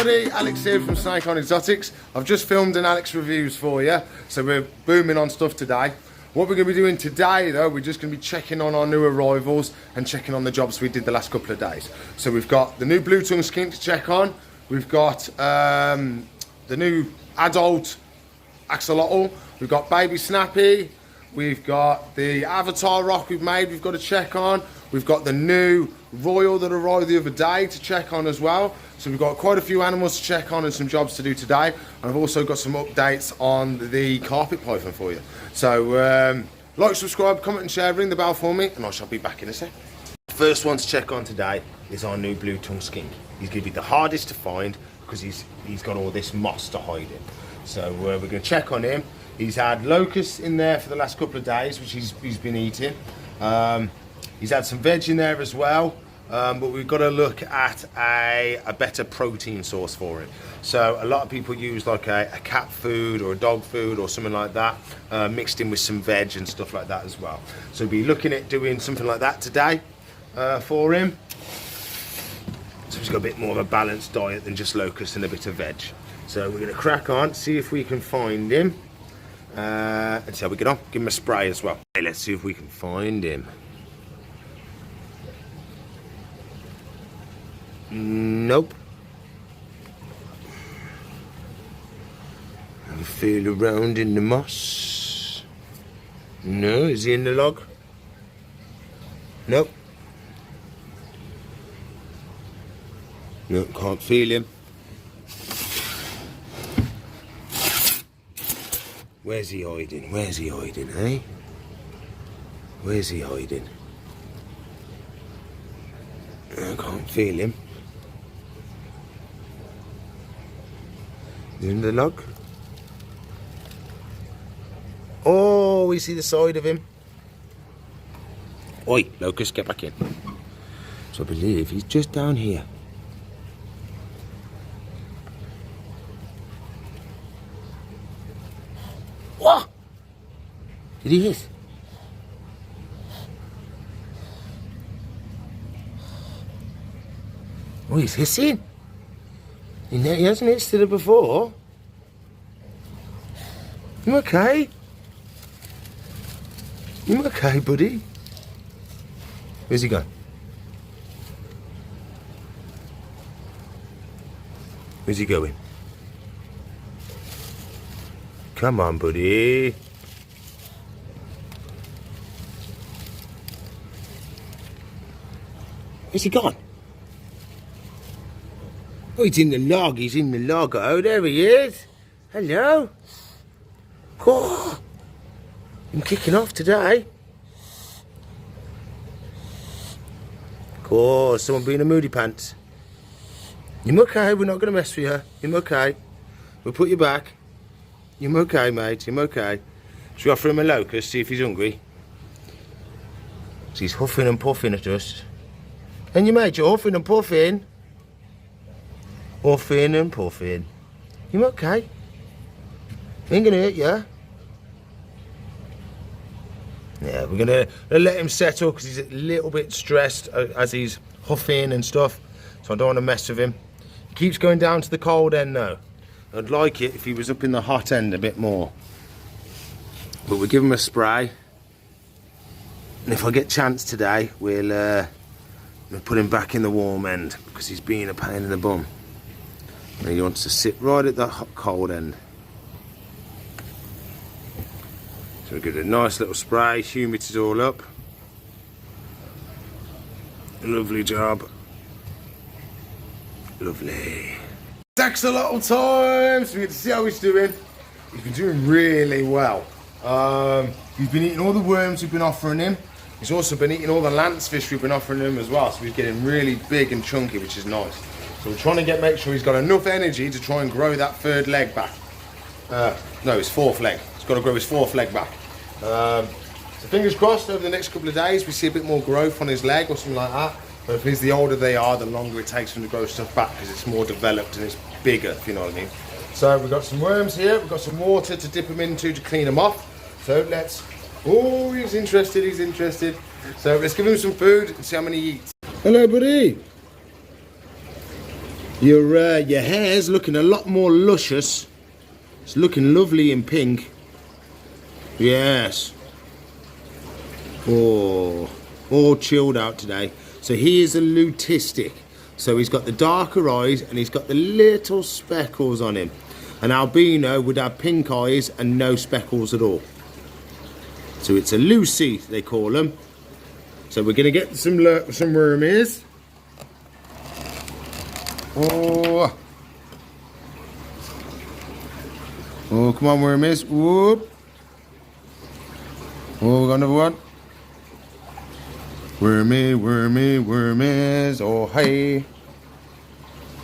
everybody, Alex here from Snake On Exotics. I've just filmed an Alex Reviews for you, so we're booming on stuff today. What we're going to be doing today though, we're just going to be checking on our new arrivals and checking on the jobs we did the last couple of days. So we've got the new blue tongue skink to check on, we've got the new adult Axolotl, we've got baby snappy, we've got the avatar rock we've made we've got to check on, we've got the new royal that arrived the other day to check on as well. So we've got quite a few animals to check on and some jobs to do today. And I've also got some updates on the carpet python for you. So like, subscribe, comment and share, ring the bell for me, and I shall be back in a sec. First one to check on today is our new blue tongue skink. He's going to be the hardest to find because he's got all this moss to hide in. So we're going to check on him. He's had locusts in there for the last couple of days, which he's been eating. He's had some veg in there as well. But we've got to look at a better protein source for it. So a lot of people use like a cat food or a dog food or something like that, mixed in with some veg and stuff like that as well. So we'll be looking at doing something like that today for him. So he's got a bit more of a balanced diet than just locusts and a bit of veg. So we're going to crack on, see if we can find him, and see how we get on. Give him a spray as well. Okay, let's see if we can find him. Nope. Have a feel around in the moss. No, is he in the log? Nope. Nope, can't feel him. Where's he hiding? Where's he hiding, eh? Where's he hiding? I can't feel him. In the log. Oh, we see the side of him. Oi, locust, get back in. So I believe he's just down here. What? Did he hit? Oh, he's hissing. He hasn't hissed it before. You okay? You okay, buddy? Where's he gone? Where's he going? Come on, buddy. Where's he gone? Oh, he's in the log, he's in the log. Oh, there he is. Hello. Oh, I'm kicking off today. Oh, someone being a moody pants. You're okay, we're not going to mess with you. You're okay. We'll put you back. You're okay, mate, you're okay. Should we offer him a locust, see if he's hungry? So he's huffing and puffing at us. And you mate, you're huffing and puffing. Huffing and puffing. You okay? Ain't gonna hurt you. Yeah, we're gonna let him settle because he's a little bit stressed as he's huffing and stuff. So I don't want to mess with him. He keeps going down to the cold end though. I'd like it if he was up in the hot end a bit more. But we'll give him a spray. And if I get a chance today, we'll put him back in the warm end because he's being a pain in the bum. And he wants to sit right at the cold end. So we'll give it a nice little spray, humidity it all up. Lovely job. Lovely. It's Axolotl time! So we get to see how he's doing. He's been doing really well. He's been eating all the worms we've been offering him. He's also been eating all the lance fish we've been offering him as well. So he's getting really big and chunky, which is nice. So we're trying to make sure he's got enough energy to try and grow that third leg back. No, his fourth leg. He's got to grow his fourth leg back. So fingers crossed over the next couple of days we see a bit more growth on his leg or something like that. But if the older they are, the longer it takes them to grow stuff back because it's more developed and it's bigger, if you know what I mean. So we've got some worms here, we've got some water to dip him into to clean him off. So let's, oh, he's interested, he's interested. So let's give him some food and see how many he eats. Hello, buddy. Your hair's looking a lot more luscious. It's looking lovely in pink. Yes. Oh, all chilled out today. So he is a lutistic. So he's got the darker eyes and he's got the little speckles on him. An albino would have pink eyes and no speckles at all. So it's a Lucy, they call them. So we're going to get some wormies. Oh. Oh, come on, wormies. Whoop. Oh, we got another one. Wormy, wormy, wormies. Oh, hey.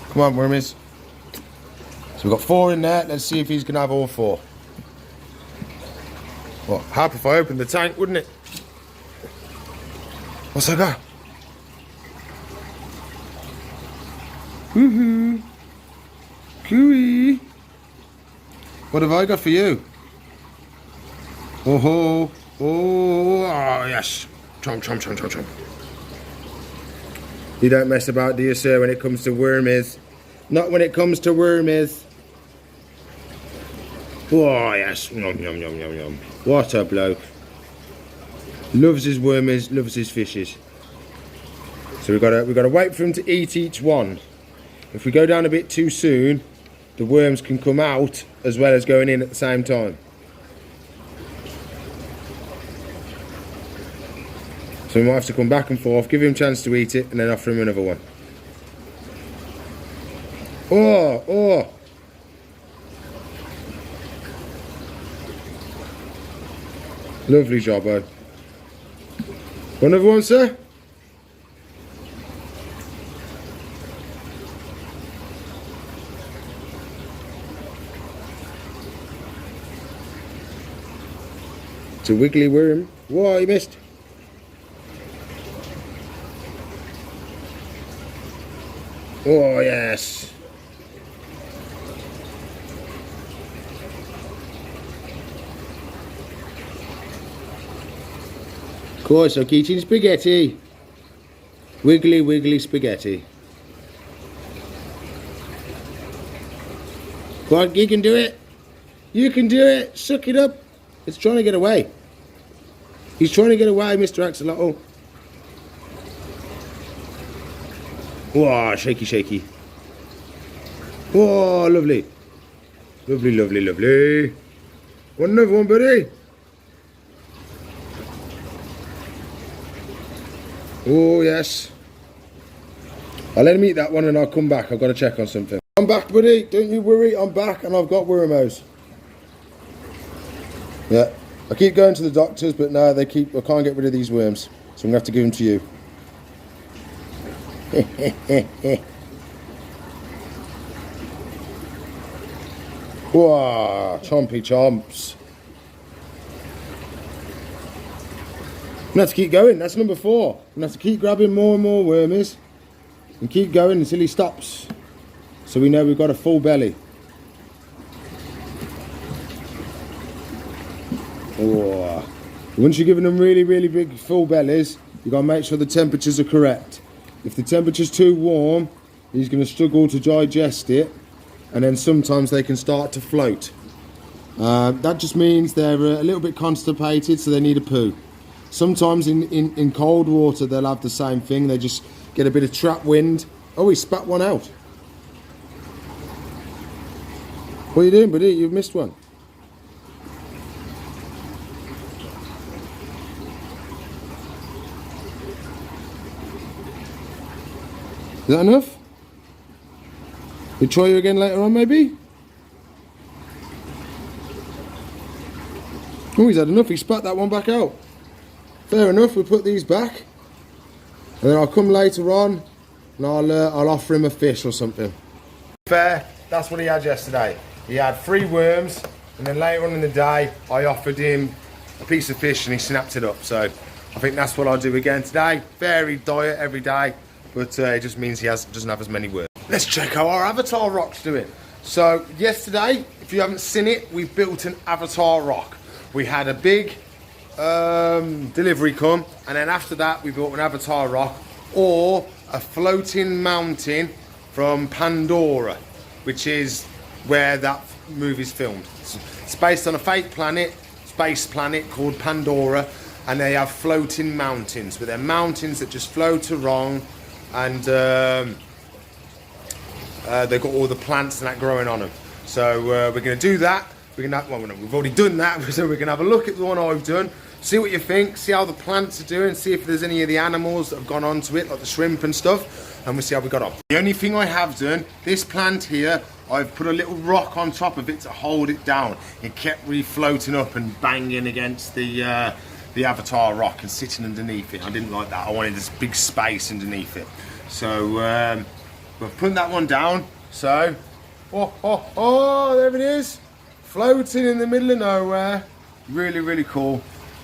Come on, wormies. So we've got 4 in there. Let's see if he's going to have all 4. Well, happy if I opened the tank, wouldn't it? What's that got? Woohoo! Cooey! What have I got for you? Oh ho! Oh, yes! Chomp, chomp, chomp, chomp, chomp. You don't mess about, do you, sir, when it comes to wormies? Not when it comes to wormies. Oh, yes. Yum, yum, yum, yum, yum. What a bloke. Loves his wormies, loves his fishes. So we've got to wait for him to eat each one. If we go down a bit too soon, the worms can come out as well as going in at the same time. So we might have to come back and forth, give him a chance to eat it, and then offer him another one. Oh, oh. Lovely jobbo. Another one, sir? It's a wiggly worm. Whoa, you missed. Oh, yes. Of course, I'm eating spaghetti. Wiggly, wiggly spaghetti. Go on, you can do it. You can do it. Suck it up. It's trying to get away. He's trying to get away, Mr. Axolotl. Whoa, shaky, shaky. Whoa, lovely. Lovely, lovely, lovely. Want another one, buddy? Oh, yes. I'll let him eat that one and I'll come back. I've got to check on something. I'm back, buddy. Don't you worry. I'm back and I've got wormos. Yeah. I keep going to the doctors, but no, I can't get rid of these worms. So I'm going to have to give them to you. Whoa, chompy chomps. I'm going to have to keep going. That's number 4. I'm going to have to keep grabbing more and more wormies and keep going until he stops. So we know we've got a full belly. Oh. Once you're giving them really, really big full bellies, you've got to make sure the temperatures are correct. If the temperature's too warm, he's going to struggle to digest it, and then sometimes they can start to float. That just means they're a little bit constipated, so they need a poo. Sometimes in cold water they'll have the same thing. They just get a bit of trap wind. Oh, he spat one out. What are you doing, buddy? You've missed one. Is that enough? We'll try you again later on, maybe? Oh, he's had enough. He spat that one back out. Fair enough. We'll put these back. And then I'll come later on and I'll offer him a fish or something. Fair. That's what he had yesterday. He had 3 worms, and then later on in the day I offered him a piece of fish and he snapped it up. So I think that's what I'll do again today. Varied diet every day, but it just means he doesn't have as many worms. Let's check how our avatar rock's doing. So yesterday, if you haven't seen it, we built an avatar rock. We had a big delivery come, and then after that we built an avatar rock, or a floating mountain from Pandora, which is where that movie's filmed. It's based on a fake planet, space planet called Pandora, and they have floating mountains, but they're mountains that just float along, and they've got all the plants and that growing on them. So we're going to do that. We're going to, well, we've already done that, so we're going to have a look at the one I've done, see what you think, see how the plants are doing, see if there's any of the animals that have gone onto it, like the shrimp and stuff, and we'll see how we got on. The only thing I have done, this plant here, I've put a little rock on top of it to hold it down. It kept floating up and banging against the Avatar rock and sitting underneath it. I didn't like that. I wanted this big space underneath it. So we've put that one down. So, oh, there it is. Floating in the middle of nowhere. Really, really cool.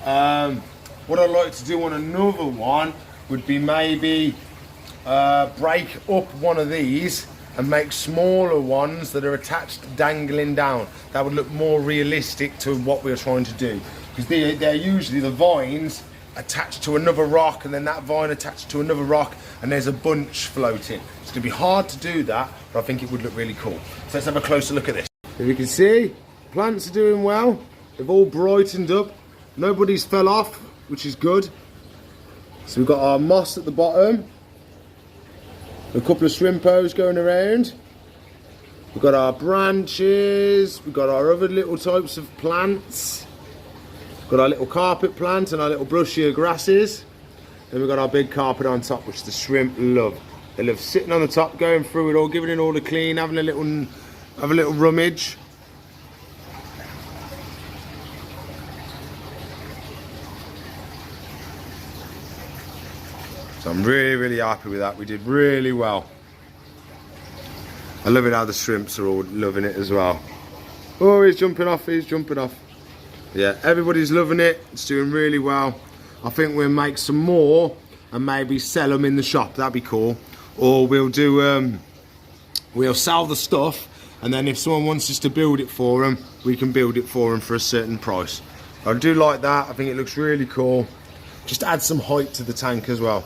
What I'd like to do on another one would be maybe break up one of these and make smaller ones that are attached, dangling down. That would look more realistic to what we're trying to do. Because they're usually the vines attached to another rock, and then that vine attached to another rock, and there's a bunch floating. It's gonna be hard to do that, but I think it would look really cool. So let's have a closer look at this. If you can see, plants are doing well. They've all brightened up. Nobody's fell off, which is good. So we've got our moss at the bottom. A couple of shrimpos going around. We've got our branches. We've got our other little types of plants. We've got our little carpet plant and our little brushier grasses. Then we've got our big carpet on top, which the shrimp love. They love sitting on the top, going through it all, giving it all a clean, having a little rummage. So I'm really, really happy with that. We did really well. I love it how the shrimps are all loving it as well. Oh, he's jumping off, he's jumping off. Yeah, everybody's loving it. It's doing really well. I think we'll make some more and maybe sell them in the shop. That'd be cool. Or we'll do, we'll sell the stuff, and then if someone wants us to build it for them, we can build it for them for a certain price. I do like that. I think it looks really cool. Just add some height to the tank as well.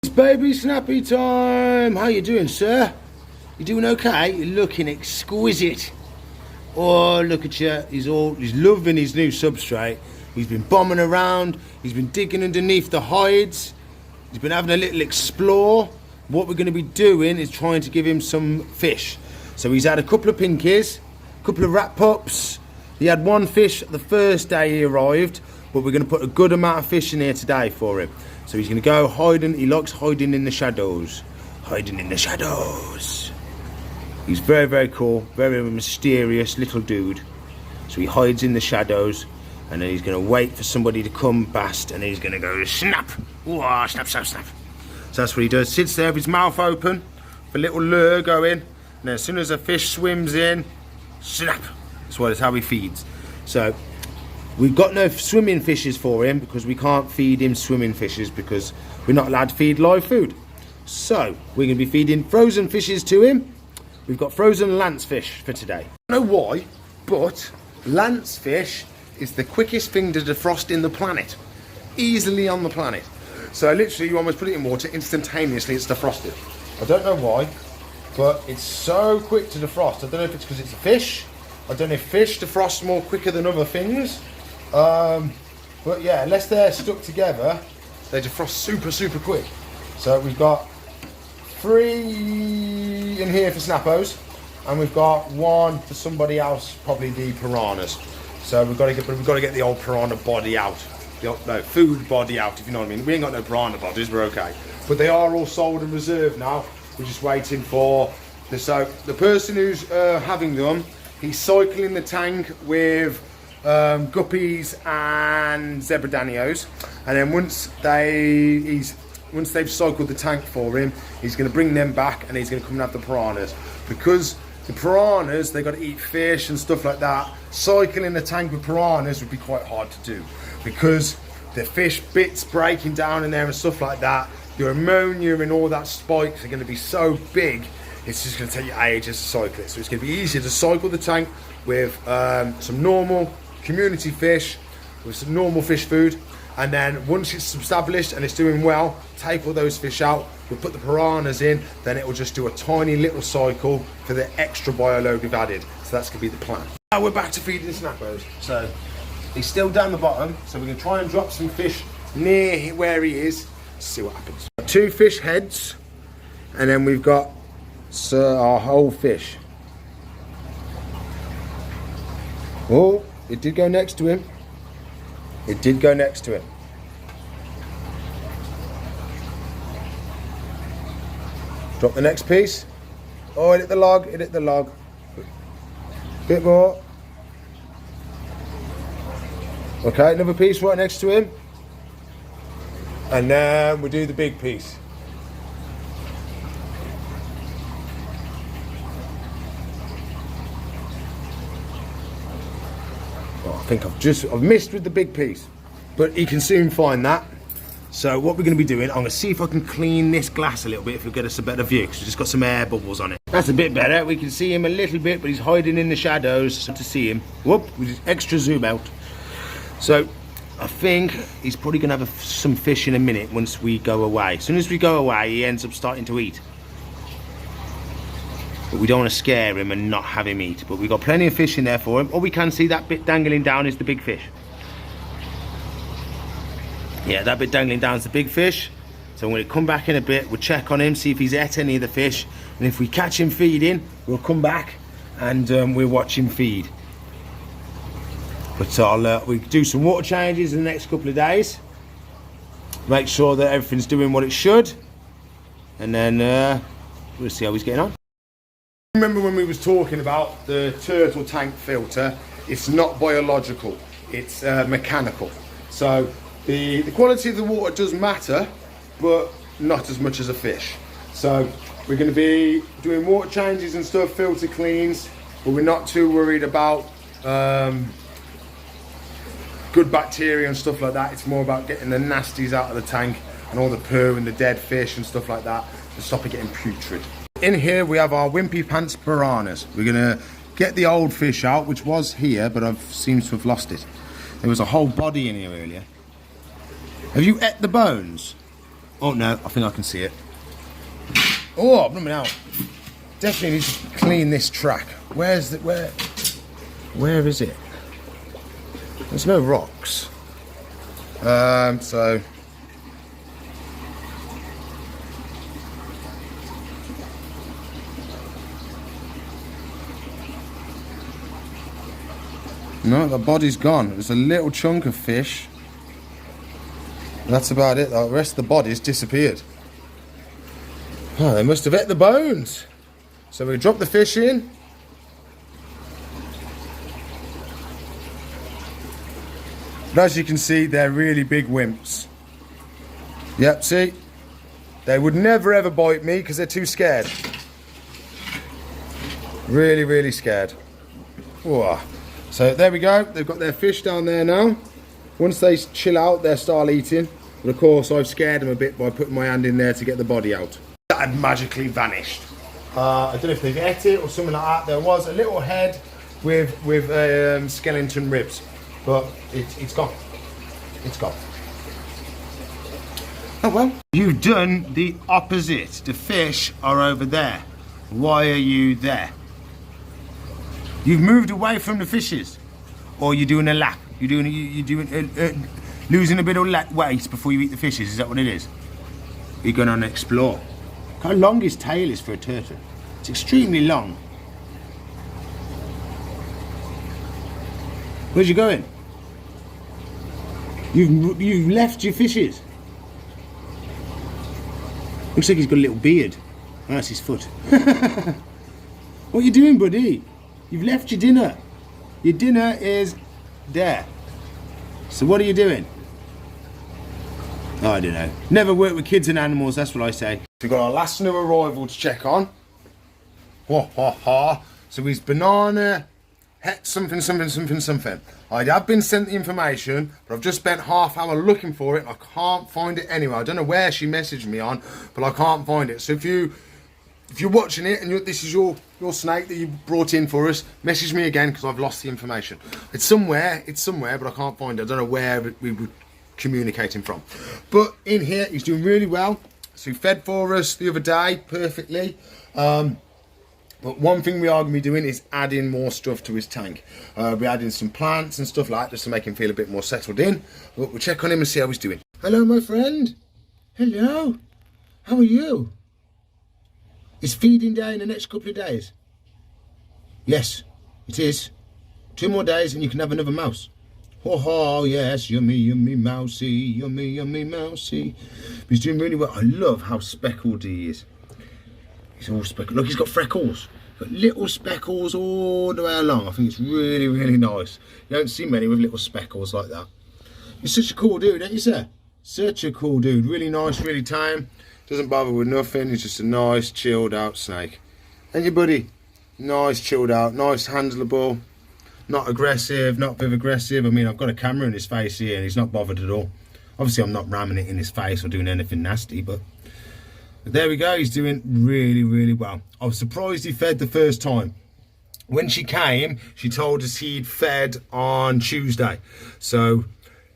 It's baby snappy time. How you doing, sir? You doing okay? You're looking exquisite. Oh, look at you. He's loving his new substrate. He's been bombing around. He's been digging underneath the hides. He's been having a little explore. What we're going to be doing is trying to give him some fish. So he's had a couple of pinkies, a couple of rat pups. He had one fish the first day he arrived, but we're going to put a good amount of fish in here today for him. So he's going to go hiding. He likes hiding in the shadows. Hiding in the shadows. He's very, very cool. Very mysterious little dude. So he hides in the shadows. And then he's going to wait for somebody to come past. And he's going to go snap. Ooh, snap, snap, snap. So that's what he does. Sits there with his mouth open. With a little lure going. And then as soon as a fish swims in, snap. That's how he feeds. So we've got no swimming fishes for him because we can't feed him swimming fishes because we're not allowed to feed live food. So we're going to be feeding frozen fishes to him. We've got frozen lance fish for today. I don't know why, but lance fish is the quickest thing to defrost in the planet. Easily on the planet. So literally you almost put it in water, instantaneously it's defrosted. I don't know why, but it's so quick to defrost. I don't know if it's because it's a fish. I don't know if fish defrost more quicker than other things. But yeah, unless they're stuck together, they defrost super, super quick. So we've got 3 in here for snappos, and we've got 1 for somebody else, probably the piranhas. So we've got to get the old piranha body out, no, food body out, if you know what I mean. We ain't got no piranha bodies, we're okay. But they are all sold and reserved now. We're just waiting for the person who's having them. He's cycling the tank with guppies and zebra danios, and then once they've cycled the tank for him, he's going to bring them back and he's going to come and have the piranhas. Because the piranhas, they've got to eat fish and stuff like that. Cycling the tank with piranhas would be quite hard to do because the fish bits breaking down in there and stuff like that. Your ammonia and all that spikes are going to be so big, it's just going to take you ages to cycle it. So it's going to be easier to cycle the tank with some normal community fish, with some normal fish food, And then once it's established and it's doing well, take all those fish out, we'll put the piranhas in, then it will just do a tiny little cycle for the extra bioload we've added. So that's going to be the plan. Now we're back to feeding Snappos. So he's still down the bottom, so we're going to try and drop some fish near where he is, see what happens. 2 fish heads, and then we've got our whole fish. Oh, it did go next to him. It did go next to him. Drop the next piece. Oh, it hit the log, it hit the log. Bit more. Okay, another piece right next to him. And then we do the big piece. Oh, I think I've missed with the big piece, but he can soon find that. So what we're going to be doing, I'm going to see if I can clean this glass a little bit if it'll get us a better view, because we've just got some air bubbles on it. That's a bit better. We can see him a little bit, but he's hiding in the shadows, so to see him. Whoop, we just extra zoom out. So I think he's probably going to have some fish in a minute once we go away. As soon as we go away, he ends up starting to eat. But we don't want to scare him and not have him eat. But we've got plenty of fish in there for him. All we can see, that bit dangling down is the big fish. Yeah, that bit dangling down is the big fish. So when we come back in a bit, we'll check on him, see if he's ate any of the fish. And if we catch him feeding, we'll come back and we'll watch him feed. But we'll do some water changes in the next couple of days. Make sure that everything's doing what it should. And then we'll see how he's getting on. Remember when we was talking about the turtle tank filter? It's not biological, it's mechanical. So the quality of the water does matter, but not as much as a fish. So we're going to be doing water changes and stuff, filter cleans, but we're not too worried about good bacteria and stuff like that. It's more about getting the nasties out of the tank and all the poo and the dead fish and stuff like that to stop it getting putrid. In here we have our wimpy pants piranhas. We're gonna get the old fish out, which was here, but I've seemed to have lost it. There was a whole body in here earlier. Have you ate the bones? Oh no, I think I can see it. Oh, I'm running out. Definitely need to clean this track. Where is it? There's no rocks. So no, the body's gone. There's a little chunk of fish. That's about it. The rest of the body's disappeared. Oh, they must have ate the bones. So we drop the fish in. But as you can see, they're really big wimps. Yep, see? They would never ever bite me because they're too scared. Really, really scared. Whoa. So there we go. They've got their fish down there now. Once they chill out, they'll start eating. But of course, I've scared them a bit by putting my hand in there to get the body out. That had magically vanished. I don't know if they've ate it or something like that. There was a little head with skeleton ribs. But it's gone. It's gone. Oh well. You've done the opposite. The fish are over there. Why are you there? You've moved away from the fishes. Or you're doing a lap. You're doing losing a bit of weight before you eat the fishes. Is that what it is? You're going on an explore. Look how long his tail is for a turtle. It's extremely long. Where's you going? You've left your fishes. Looks like he's got a little beard. Oh, that's his foot. What are you doing, buddy? You've left your dinner. Your dinner is there. So what are you doing? Oh, I don't know. Never work with kids and animals, that's what I say. We've got our last new arrival to check on. Ha ha ha. So he's banana, something. I have been sent the information, but I've just spent half an hour looking for it. I can't find it anywhere. I don't know where she messaged me on, but I can't find it. So if you're watching it and this is your snake that you brought in for us, message me again because I've lost the information. It's somewhere, but I can't find it. I don't know where we would communicating from. But in here, he's doing really well. So he fed for us the other day perfectly. But one thing we are going to be doing is adding more stuff to his tank. We're adding some plants and stuff like that just to make him feel a bit more settled in. But we'll check on him and see how he's doing. Hello, my friend. Hello. How are you? Is feeding day in the next couple of days? Yes, it is. 2 more days and you can have another mouse. Oh, yes, yummy, yummy, mousy, yummy, yummy, mousy. He's doing really well. I love how speckled he is. He's all speckled. Look, he's got freckles. Got little speckles all the way along. I think it's really, really nice. You don't see many with little speckles like that. You're such a cool dude, ain't you, sir? Such a cool dude. Really nice, really tame. Doesn't bother with nothing. He's just a nice, chilled out snake. Ain't you, buddy? Nice, chilled out, nice, handleable. Not aggressive, not very aggressive. I mean, I've got a camera in his face here and he's not bothered at all. Obviously, I'm not ramming it in his face or doing anything nasty, but there we go. He's doing really, really well. I was surprised he fed the first time. When she came, she told us he'd fed on Tuesday. So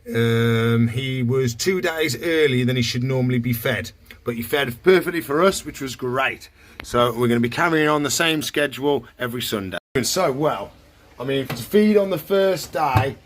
he was 2 days earlier than he should normally be fed. But he fed perfectly for us, which was great. So we're going to be carrying on the same schedule every Sunday. Doing so well. I mean, to feed on the first day,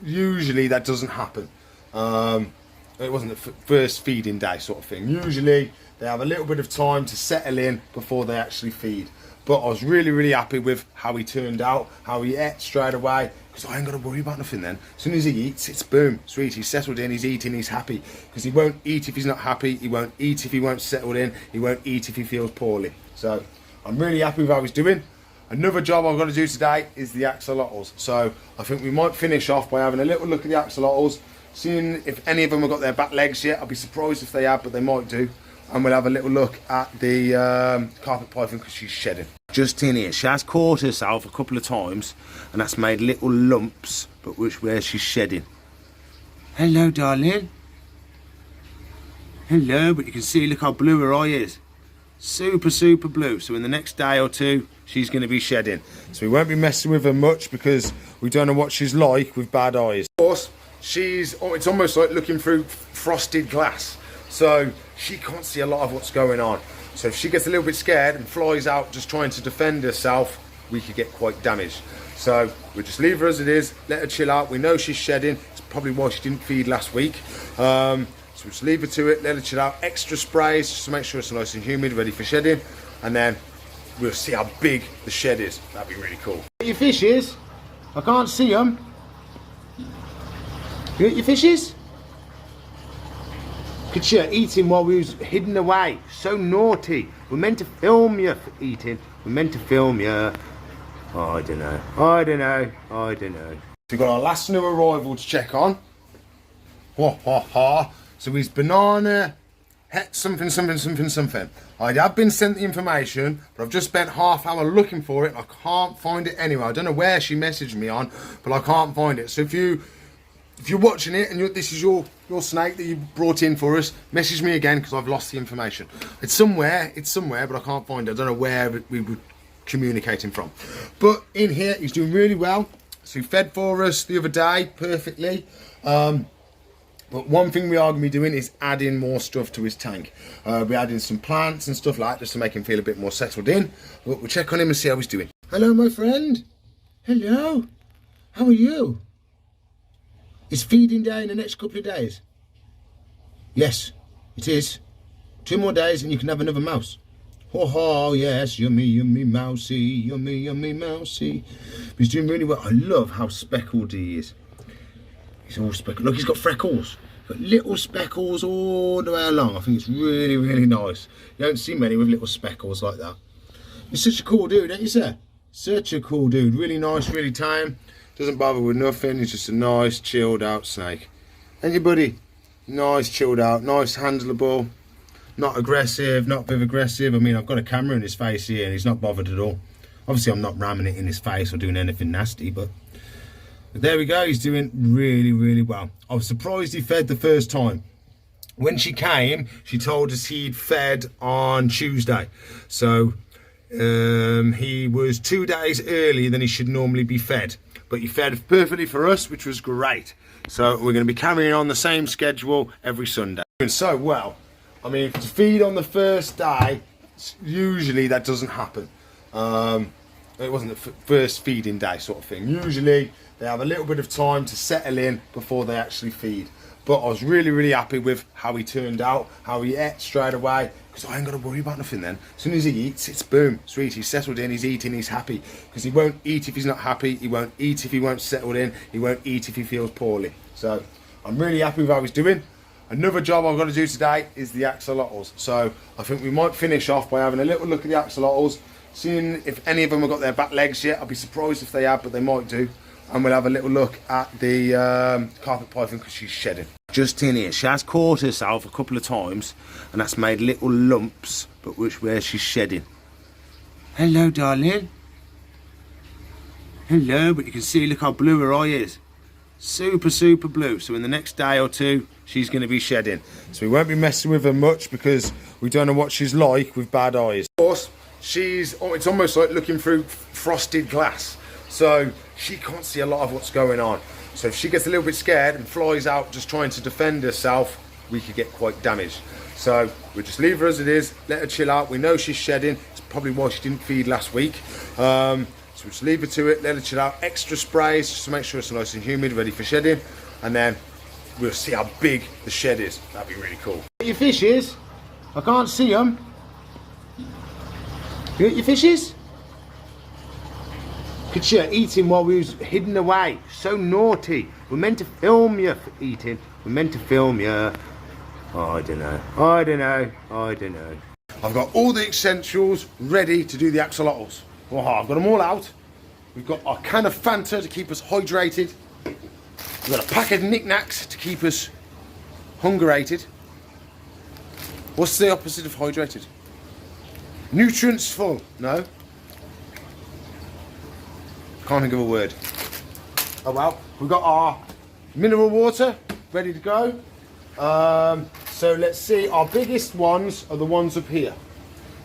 usually that doesn't happen. It wasn't the first feeding day sort of thing. Usually they have a little bit of time to settle in before they actually feed. But I was really, really happy with how he turned out, how he ate straight away, because I ain't got to worry about nothing then. As soon as he eats, it's boom, sweet. He's settled in, he's eating, he's happy. Because he won't eat if he's not happy, he won't eat if he won't settle in, he won't eat if he feels poorly. So I'm really happy with how he's doing. Another job I've got to do today is the axolotls. So I think we might finish off by having a little look at the axolotls, seeing if any of them have got their back legs yet. I'll be surprised if they have, but they might do. And we'll have a little look at the carpet python because she's shedding. Just in here, she has caught herself a couple of times and that's made little lumps, but where she's shedding. Hello, darling. Hello, but you can see, look how blue her eye is. Super, super blue. So in the next day or two, she's going to be shedding. So we won't be messing with her much because we don't know what she's like with bad eyes. Of course, it's almost like looking through frosted glass. So she can't see a lot of what's going on. So if she gets a little bit scared and flies out just trying to defend herself, we could get quite damaged. So we'll just leave her as it is, let her chill out. We know she's shedding. It's probably why she didn't feed last week. So we'll just leave her to it, let her chill out. Extra sprays just to make sure it's nice and humid, ready for shedding. And then we'll see how big the shed is. That'd be really cool. Your fishes? I can't see them. You got your fishes? Could you eating while we was hidden away? So naughty. We're meant to film you for eating. We're meant to film you. Oh, I don't know. I don't know. I don't know. So we've got our last new arrival to check on. Ha ha ha. So he's banana, something, something, something, something. I have been sent the information, but I've just spent half an hour looking for it. I can't find it anywhere. I don't know where she messaged me on, but I can't find it. So if you're watching it and this is your snake that you brought in for us, message me again because I've lost the information. It's somewhere, but I can't find it. I don't know where we were communicating from. But in here, he's doing really well. So he fed for us the other day perfectly. But one thing we are going to be doing is adding more stuff to his tank. We're adding some plants and stuff like that just to make him feel a bit more settled in. But we'll check on him and see how he's doing. Hello, my friend. Hello. How are you? Is feeding day in the next couple of days? Yes, it is. 2 more days and you can have another mouse. Oh, yes, yummy, yummy, mousy, yummy, yummy, mousy. He's doing really well. I love how speckled he is. He's all speckled. Look, he's got freckles. Got little speckles all the way along. I think it's really, really nice. You don't see many with little speckles like that. You're such a cool dude, ain't you, sir? Such a cool dude. Really nice, really tame. Doesn't bother with nothing. He's just a nice, chilled out snake. Ain't you, buddy? Nice, chilled out, nice, handleable. Not aggressive, not very aggressive. I mean, I've got a camera in his face here and he's not bothered at all. Obviously, I'm not ramming it in his face or doing anything nasty, but there we go. He's doing really, really well. I was surprised he fed the first time. When she came, she told us he'd fed on Tuesday. So he was 2 days earlier than he should normally be fed. But he fed perfectly for us, which was great. So we're going to be carrying on the same schedule every Sunday. Doing so well. I mean, to feed on the first day, usually that doesn't happen. It wasn't the first feeding day sort of thing. Usually they have a little bit of time to settle in before they actually feed. But I was really happy with how he turned out, how he ate straight away, because I ain't got to worry about nothing then. As soon as he eats, it's boom, sweet, he's settled in, he's eating, he's happy. Because he won't eat if he's not happy, he won't eat if he won't settle in, he won't eat if he feels poorly. So I'm really happy with how he's doing. Another job I've got to do today is the axolotls. So I think we might finish off by having a little look at the axolotls, seeing if any of them have got their back legs yet. I'll be surprised if they have, but they might do. And we'll have a little look at the carpet python because she's shedding. Just in here, she has caught herself a couple of times and that's made little lumps, but where she's shedding. Hello, darling. Hello, but you can see, look how blue her eye is. Super blue. So in the next day or two, she's going to be shedding. So we won't be messing with her much because we don't know what she's like with bad eyes. Of course, it's almost like looking through frosted glass. So she can't see a lot of what's going on. So if she gets a little bit scared and flies out just trying to defend herself, we could get quite damaged. So we'll just leave her as it is, let her chill out. We know she's shedding. It's probably why she didn't feed last week. So we'll just leave her to it, let her chill out. Extra sprays just to make sure it's nice and humid, ready for shedding. And then we'll see how big the shed is. That'd be really cool. Your fishes? I can't see them. You got your fishes? Could you eating while we was hidden away? So naughty. We're meant to film you for eating. We're meant to film you. Oh, I don't know. I've got all the essentials ready to do the axolotls. Oh, I've got them all out. We've got our can of Fanta to keep us hydrated. We've got a pack of knickknacks to keep us hungerated. What's the opposite of hydrated? Nutrients full. No? Can't think of a word. Oh well, we've got our mineral water ready to go. So let's see, our biggest ones are the ones up here.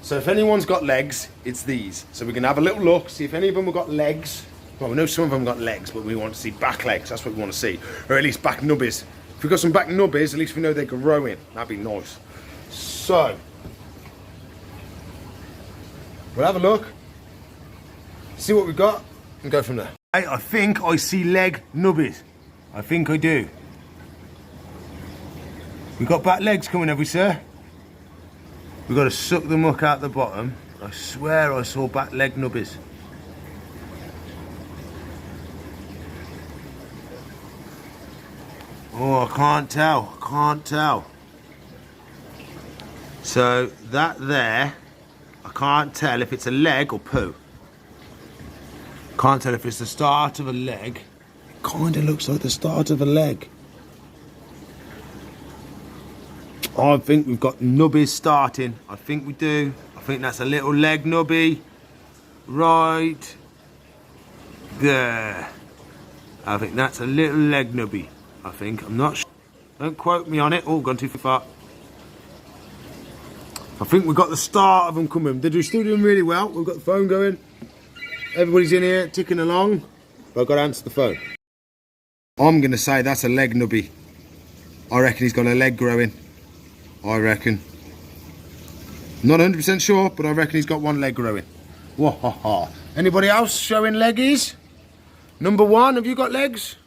So if anyone's got legs, it's these. So we're gonna have a little look, see if any of them have got legs. Well, we know some of them got legs, but we want to see back legs. That's what we want to see, or at least back nubbies. If we've got some back nubbies, at least we know they're growing. That'd be nice. So we'll have a look, see what we've got, and go from there. I think I see leg nubbies. I think I do. We've got back legs coming, have we, sir? We've got to suck the muck out the bottom. I swear I saw back leg nubbies. Oh, I can't tell. So that there, I can't tell if it's a leg or poo. Can't tell if it's the start of a leg. It kind of looks like the start of a leg. I think we've got nubbies starting. I think we do. I think that's a little leg nubby. Right there. I think that's a little leg nubby. I think. I'm not sure. Don't quote me on it. Oh, gone too far. I think we've got the start of them coming. They're still doing really well. We've got the phone going. Everybody's in here ticking along, but I've got to answer the phone. I'm going to say that's a leg nubby. I reckon he's got a leg growing. I reckon. Not 100% sure, but I reckon he's got one leg growing. Wahaha. Anybody else showing leggies? Number one, have you got legs?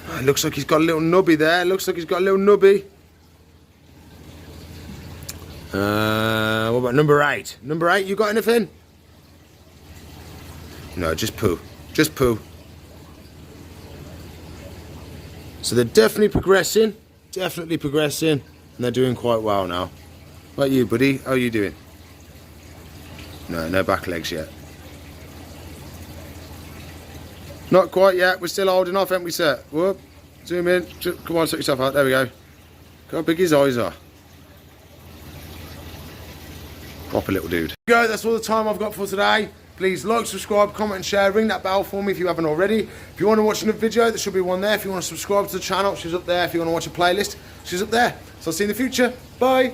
Oh, looks like he's got a little nubby there. Looks like he's got a little nubby. What about number 8? Number 8, you got anything? No, just poo. Just poo. So they're definitely progressing. And they're doing quite well now. What about you, buddy? How are you doing? No back legs yet. Not quite yet. We're still holding off, haven't we, sir? Whoop. Zoom in. Come on, sort yourself out. There we go. Look how big his eyes are. Proper little dude. Go, that's all the time I've got for today. Please like, subscribe, comment and share. Ring that bell for me if you haven't already. If you want to watch another video, there should be one there. If you want to subscribe to the channel, she's up there. If you want to watch a playlist, she's up there. So I'll see you in the future. Bye.